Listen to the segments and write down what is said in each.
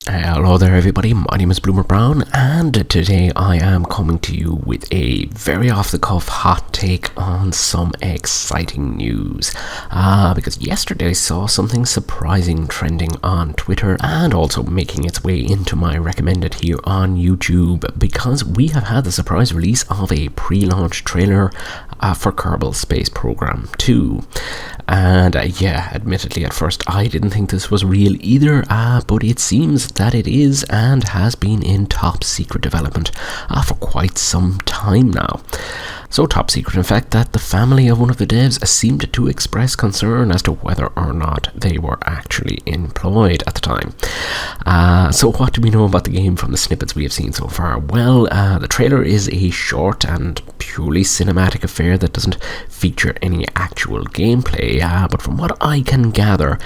Hello there everybody, my name is Bloomer Brown and today I am coming to you with a very off-the-cuff hot take on some exciting news. Because yesterday I saw something surprising trending on Twitter and also making its way into my recommended here on YouTube, because we have had the surprise release of a pre-launch trailer for Kerbal Space Program 2. And admittedly at first I didn't think this was real either, but it seems that it is and has been in top secret development for quite some time now. So top secret, in fact, that the family of one of the devs seemed to express concern as to whether or not they were actually employed at the time. So what do we know about the game from the snippets we have seen so far? Well, the trailer is a short and purely cinematic affair that doesn't feature any actual gameplay, but from what I can gather,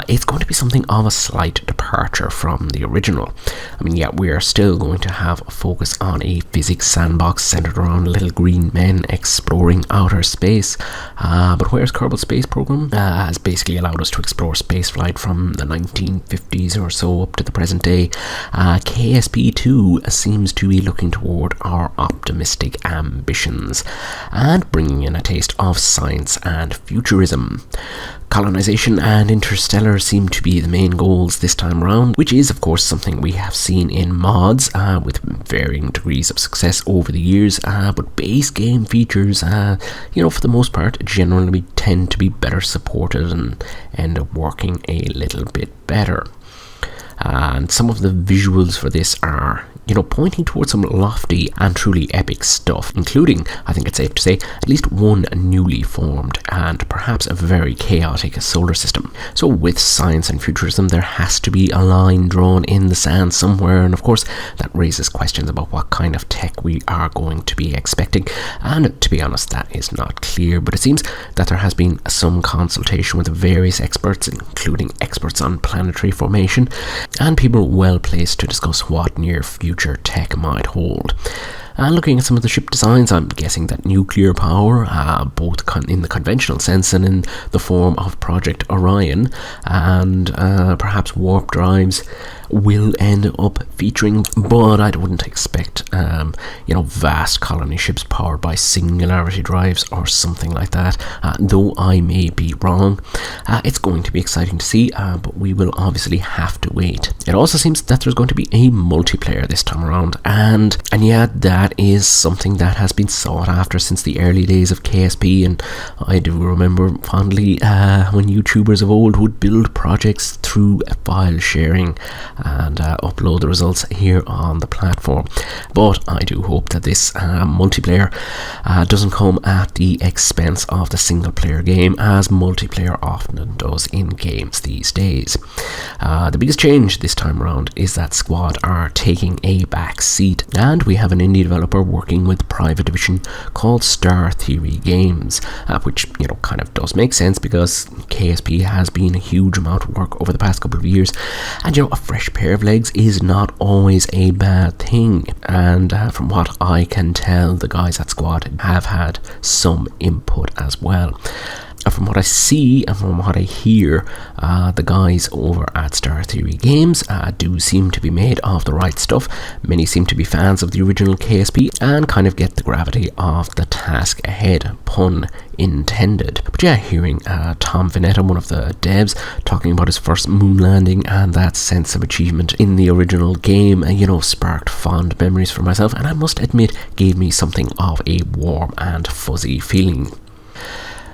it's going to be something of a slight departure from the original. I mean, we are still going to have a focus on a physics sandbox centered around little green men exploring outer space, but whereas Kerbal Space Program has basically allowed us to explore spaceflight from the 1950s or so up to the present day, KSP2 seems to be looking toward our optimistic ambitions and bringing in a taste of science and futurism. Colonization and interstellar seem to be the main goals this time around, which is of course something we have seen in mods with varying degrees of success over the years, but base game features, for the most part, generally tend to be better supported and end up working a little bit better. And some of the visuals for this are, pointing towards some lofty and truly epic stuff, including, I think it's safe to say, at least one newly formed and perhaps a very chaotic solar system. So with science and futurism, there has to be a line drawn in the sand somewhere, and of course that raises questions about what kind of tech we are going to be expecting, and to be honest, that is not clear, but it seems that there has been some consultation with various experts, including experts on planetary formation, and people well placed to discuss what near future tech might hold. Looking at some of the ship designs, I'm guessing that nuclear power, both in the conventional sense and in the form of Project Orion, and perhaps warp drives will end up featuring, but I wouldn't expect vast colony ships powered by singularity drives or something like that, though I may be wrong. It's going to be exciting to see, but we will obviously have to wait. It also seems that there's going to be a multiplayer this time around, and that is something that has been sought after since the early days of KSP, and I do remember fondly when YouTubers of old would build projects through file sharing and upload the results here on the platform. But I do hope that this multiplayer doesn't come at the expense of the single player game, as multiplayer often does in games these days. The biggest change this time around is that Squad are taking a back seat, and we have an indie developer working with private division called Star Theory Games, which kind of does make sense because KSP has been a huge amount of work over the past couple of years, and a fresh pair of legs is not always a bad thing, and from what I can tell, the guys at Squad have had some input as well. From what I see and from what I hear, the guys over at Star Theory Games do seem to be made of the right stuff. Many seem to be fans of the original KSP and kind of get the gravity of the task ahead, pun intended. But hearing Tom Vinetta, one of the devs, talking about his first moon landing and that sense of achievement in the original game, sparked fond memories for myself, and I must admit gave me something of a warm and fuzzy feeling.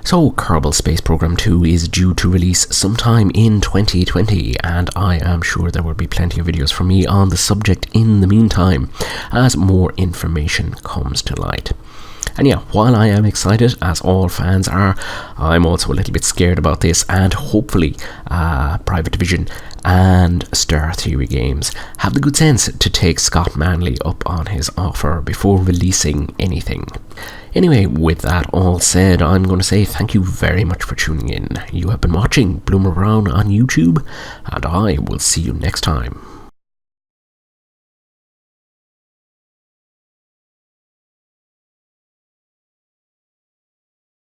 So Kerbal Space Program 2 is due to release sometime in 2020, and I am sure there will be plenty of videos from me on the subject in the meantime as more information comes to light. And while I am excited, as all fans are, I'm also a little bit scared about this, and hopefully Private Division and Star Theory Games have the good sense to take Scott Manley up on his offer before releasing anything. Anyway, with that all said, I'm going to say thank you very much for tuning in. You have been watching Bloomer Brown on YouTube, and I will see you next time.